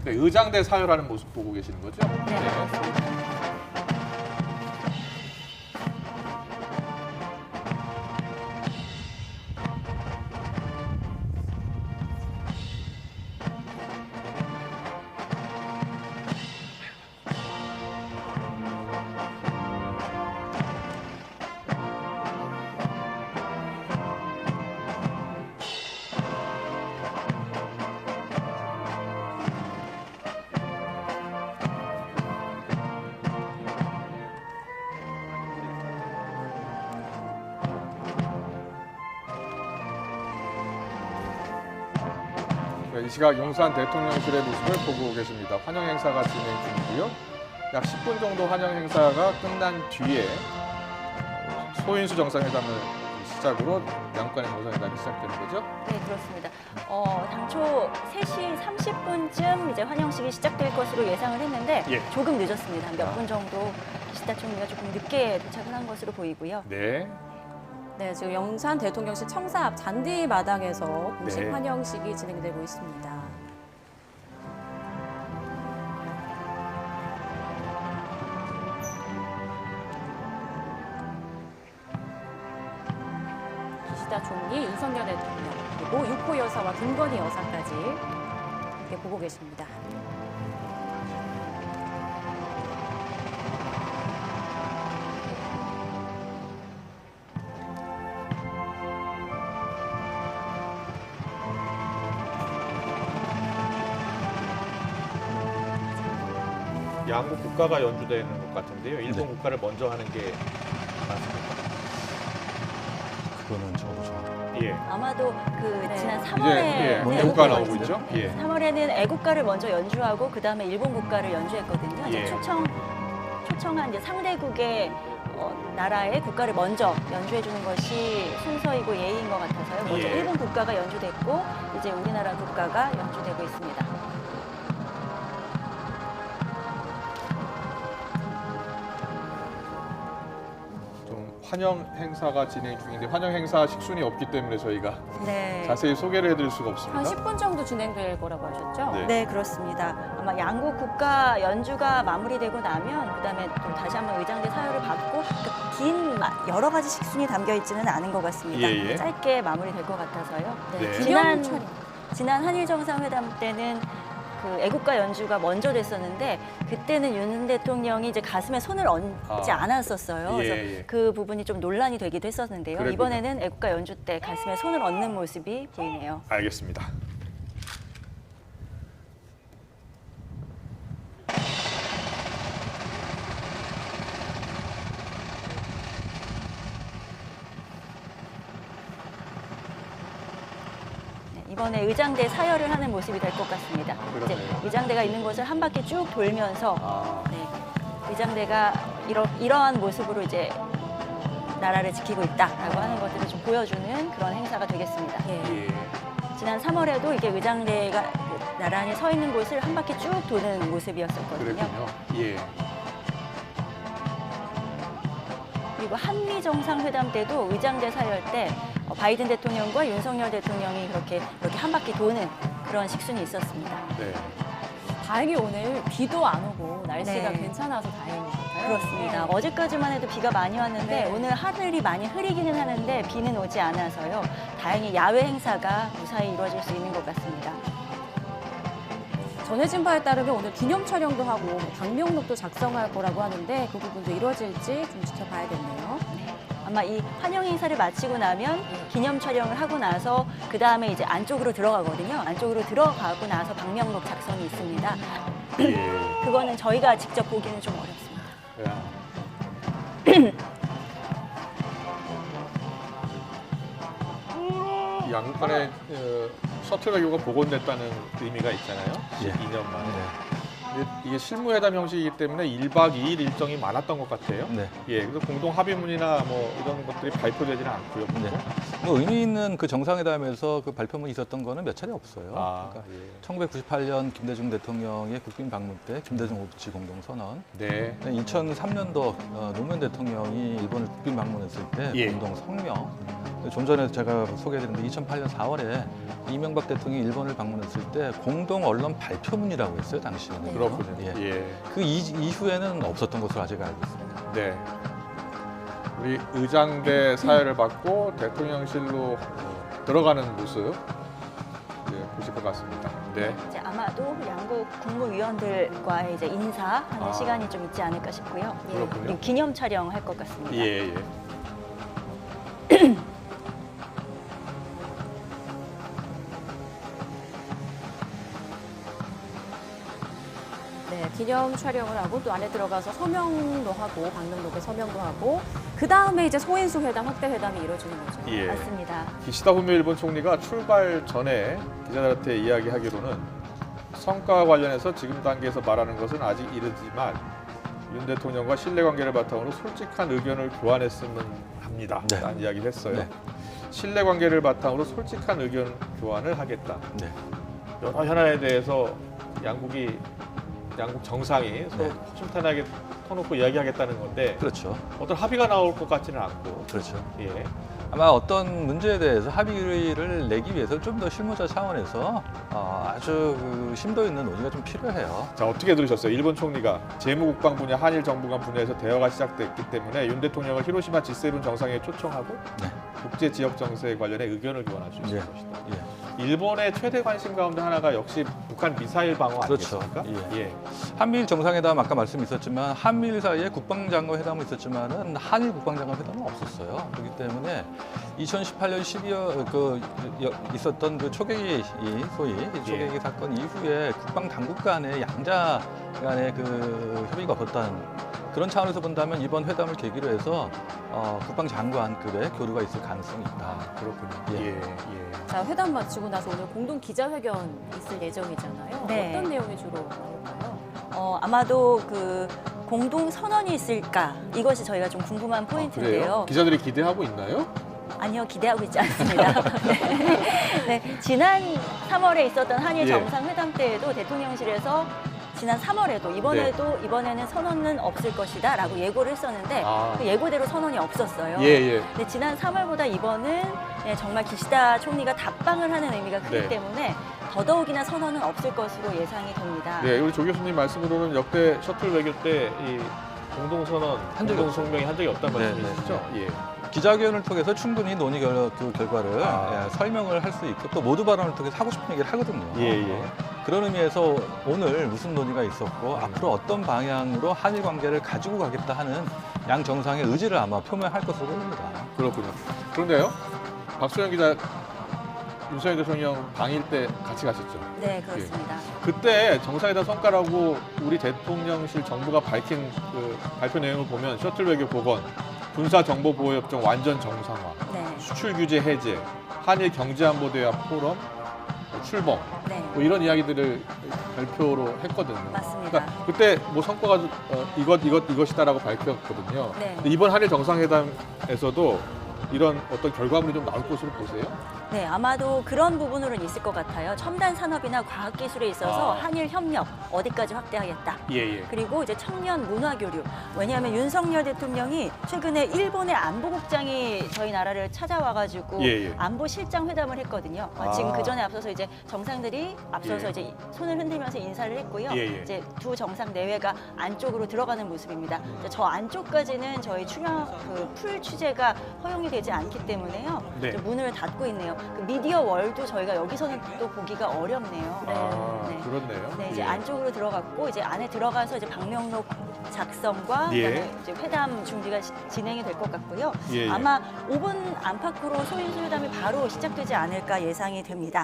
네, 의장대 사열하는 모습 보고 계시는 거죠? 네, 그렇습니다. 이 시각 용산 대통령실의 모습을 보고 계십니다. 환영 행사가 진행 중이고요. 약 10분 정도 환영 행사가 끝난 뒤에 소인수 정상회담을 시작으로 양국 간의 정상회담이 시작되는 거죠? 네, 그렇습니다. 당초 3시 30분쯤 이제 환영식이 시작될 것으로 예상을 했는데 예. 조금 늦었습니다. 몇 분 정도 기시다 총리가 조금 늦게 도착을 한 것으로 보이고요. 네. 네, 지금 용산 대통령실 청사 앞 잔디 마당에서 공식 네. 환영식이 진행되고 있습니다. 기시다 총리, 윤석열 대통령, 그리고 유코 여사와 김건희 여사까지 함께 보고 계십니다. 양국 국가가 연주되는 것 같은데요. 일본 네. 국가를 먼저 하는 게 맞습니까? 그거는 저도 좀. 예. 아마도 그 네. 지난 이제 3월에 예, 네, 애국가 애국가 나오고 있죠? 예. 3월에는 애국가를 먼저 연주하고 그 다음에 일본 국가를 연주했거든요. 이제 예. 초청한 이제 상대국의 나라의 국가를 먼저 연주해주는 것이 순서이고 예의인 것 같아서요. 먼저 예. 일본 국가가 연주됐고 이제 우리나라 국가가 연주되고 있습니다. 좀 환영 행사가 진행 중인데 환영 행사 식순이 없기 때문에 저희가 네. 자세히 소개를 해드릴 수가 한 없습니다. 10분 정도 진행될 거라고 하셨죠? 네. 네, 그렇습니다. 아마 양국 국가 연주가 마무리되고 나면 그다음에 또 다시 한번 의장대 사열을 받고 긴 여러 가지 식순이 담겨 있지는 않은 것 같습니다. 예, 예. 짧게 마무리될 것 같아서요. 네. 기념 촬영. 지난 한일 정상회담 때는 그 애국가 연주가 먼저 됐었는데 그때는 윤 대통령이 이제 가슴에 손을 얹지 않았었어요. 예, 그래서 예. 그 부분이 좀 논란이 되기도 했었는데요. 그랬군요. 이번에는 애국가 연주 때 가슴에 손을 얹는 모습이 보이네요. 알겠습니다. 네, 이번에 의장대 사열을 하는 모습이 될 것 같습니다. 이제 그러네요. 의장대가 있는 곳을 한 바퀴 쭉 돌면서 아, 네, 의장대가 이러한 모습으로 이제 나라를 지키고 있다라고 하는 것들을 좀 보여주는 그런 행사가 되겠습니다. 예. 예. 지난 3월에도 이게 의장대가 나란히 서 있는 곳을 한 바퀴 쭉 도는 모습이었었거든요. 그랬군요. 예. 그리고 한미 정상회담 때도 의장대 사열 때 바이든 대통령과 윤석열 대통령이 이렇게 한 바퀴 도는 그런 식순이 있었습니다. 네. 다행히 오늘 비도 안 오고 날씨가 네. 괜찮아서 다행인 것 같아요. 그렇습니다. 네. 어제까지만 해도 비가 많이 왔는데 네. 오늘 하늘이 많이 흐리기는 하는데 비는 오지 않아서요. 다행히 야외 행사가 무사히 이루어질 수 있는 것 같습니다. 전해진 바에 따르면 오늘 기념 촬영도 하고 방명록도 작성할 거라고 하는데 그 부분도 이루어질지 좀 지켜봐야겠네요. 아마 이 환영 행사를 마치고 나면 기념 촬영을 하고 나서 그 다음에 이제 안쪽으로 들어가거든요. 안쪽으로 들어가고 나서 방명록 작성이 있습니다. 예. 그거는 저희가 직접 보기는 좀 어렵습니다. 야. 이 양국 간의 셔틀 외교가 복원됐다는 의미가 있잖아요. 예. 12년 만에. 네. 근데 이게 실무회담 형식이기 때문에 1박 2일 일정이 많았던 것 같아요. 네. 예, 그래서 공동 합의문이나 뭐 이런 것들이 발표되지는 않고요. 네. 뭐 의미 있는 그 정상회담에서 그 발표문이 있었던 거는 몇 차례 없어요. 아, 그러니까 예. 1998년 김대중 대통령의 국빈 방문 때 김대중 오부치 공동선언, 네. 2003년도 노무현 대통령이 일본을 국빈 방문했을 때 예. 공동 성명, 좀 전에 제가 소개해드렸는데 2008년 4월에 이명박 대통령이 일본을 방문했을 때 공동 언론 발표문이라고 했어요, 당시에는. 네. 그렇군요. 예. 예. 그 이후에는 없었던 것으로 아직 알고 있습니다. 네. 우리 의장대 사회를 받고 대통령실로 들어가는 모습 보실 것 같습니다. 네. 이제 아마도 양국 국무위원들과의 이제 인사하는 아. 시간이 좀 있지 않을까 싶고요. 예. 그렇군요. 그리고 기념 촬영할 것 같습니다. 예, 예. 네, 기념 촬영을 하고 또 안에 들어가서 서명도 하고 방명록에 서명도 하고 그 다음에 이제 소인수 회담, 확대 회담이 이루어지는 거죠. 예. 맞습니다. 기시다 후미오 일본 총리가 출발 전에 기자들한테 이야기하기로는 성과와 관련해서 지금 단계에서 말하는 것은 아직 이르지만 윤 대통령과 신뢰관계를 바탕으로 솔직한 의견을 교환했으면 합니다. 네. 라는 이야기를 했어요. 네. 신뢰관계를 바탕으로 솔직한 의견 교환을 하겠다. 네. 여러 현안에 대해서 양국 정상이 서로 네. 허심탄회하게 터놓고 이야기하겠다는 건데 그렇죠. 어떤 합의가 나올 것 같지는 않고 그렇죠. 예. 아마 어떤 문제에 대해서 합의를 내기 위해서 좀 더 실무자 차원에서 아주 그 심도 있는 논의가 좀 필요해요. 자, 어떻게 들으셨어요? 일본 총리가 재무국방 분야, 한일 정부 간 분야에서 대화가 시작됐기 때문에 윤 대통령을 히로시마 G7 정상회의에 초청하고 네. 국제 지역 정세에 관련해 의견을 교환할 수 있을 예. 것이다. 예. 일본의 최대 관심 가운데 하나가 역시 북한 미사일 방어 그렇죠. 아니겠습니까? 예. 한미일 정상회담 아까 말씀 있었지만 한미일 사이에 국방장관 회담은 있었지만은 한일 국방장관 회담은 없었어요. 그렇기 때문에 2018년 12월 있었던 그 초계기 소위 초계기 사건 이후에 국방 당국 간의 양자 간의 그 협의가 없었다는 그런 차원에서 본다면 이번 회담을 계기로 해서 국방장관급의 교류가 있을 가능성이 있다. 그렇군요. 예. 예. 예. 자, 회담 마치고 나서 오늘 공동 기자회견 있을 예정이잖아요. 네. 어떤 내용이 주로 나올까요? 아마도 그 공동 선언이 있을까 이것이 저희가 좀 궁금한 그래요? 포인트인데요. 기자들이 기대하고 있나요? 아니요, 기대하고 있지 않습니다. 네. 네, 지난 3월에 있었던 한일 예. 정상회담 때에도 대통령실에서 지난 3월에도 이번에는 선언은 없을 것이다라고 예고를 했었는데 아. 그 예고대로 선언이 없었어요. 예, 예. 근데 지난 3월보다 이번은 정말 기시다 총리가 답방을 하는 의미가 크기 네. 때문에 더더욱이나 선언은 없을 것으로 예상이 됩니다. 네, 우리 조 교수님 말씀으로는 역대 셔틀 외교 때 이 공동선언, 한 적이 공동성명이 한 적이 없다는 네, 말씀이시죠? 예. 기자회견을 통해서 충분히 논의 그 결과를 설명을 할 수 있고 또 모두 발언을 통해서 하고 싶은 얘기를 하거든요. 예, 예. 그런 의미에서 오늘 무슨 논의가 있었고 앞으로 어떤 방향으로 한일 관계를 가지고 가겠다 하는 양 정상의 의지를 아마 표명할 것으로 보입니다. 그렇군요. 그런데요, 박수영 기자, 윤석열 대통령 방일 때 같이 가셨죠? 네, 그렇습니다. 그때 정상회담 성과라고 우리 대통령실 정부가 밝힌 그 발표 내용을 보면 셔틀 외교 복원, 군사정보보호협정 완전 정상화, 네, 수출 규제 해제, 한일 경제안보대화 포럼 출범 네. 뭐 이런 이야기들을 발표로 했거든요. 맞습니다. 그러니까 그때 뭐 성과가 이것이다라고 밝혔거든요. 네. 근데 이번 한일 정상회담에서도 이런 어떤 결과물이 좀 나올 것으로 보세요? 네, 아마도 그런 부분으로는 있을 것 같아요. 첨단 산업이나 과학 기술에 있어서 한일 협력 어디까지 확대하겠다. 예. 그리고 이제 청년 문화 교류. 왜냐하면 윤석열 대통령이 최근에 일본의 안보국장이 저희 나라를 찾아와가지고 예. 안보 실장 회담을 했거든요. 지금 그 전에 앞서서 이제 정상들이 앞서서 예. 이제 손을 흔들면서 인사를 했고요. 예. 이제 두 정상 내외가 안쪽으로 들어가는 모습입니다. 이제 저 안쪽까지는 저희 풀 취재가 허용이 되지 않기 때문에요. 네. 이제 문을 닫고 있네요. 그 미디어 월도 저희가 여기서는 또 보기가 어렵네요. 아, 네. 그렇네요. 네, 이제 예. 안쪽으로 들어갔고 이제 안에 들어가서 이제 방명록 작성과 예. 그다음에 이제 회담 준비가 진행이 될 것 같고요. 예. 아마 5분 안팎으로 소인수 회담이 바로 시작되지 않을까 예상이 됩니다.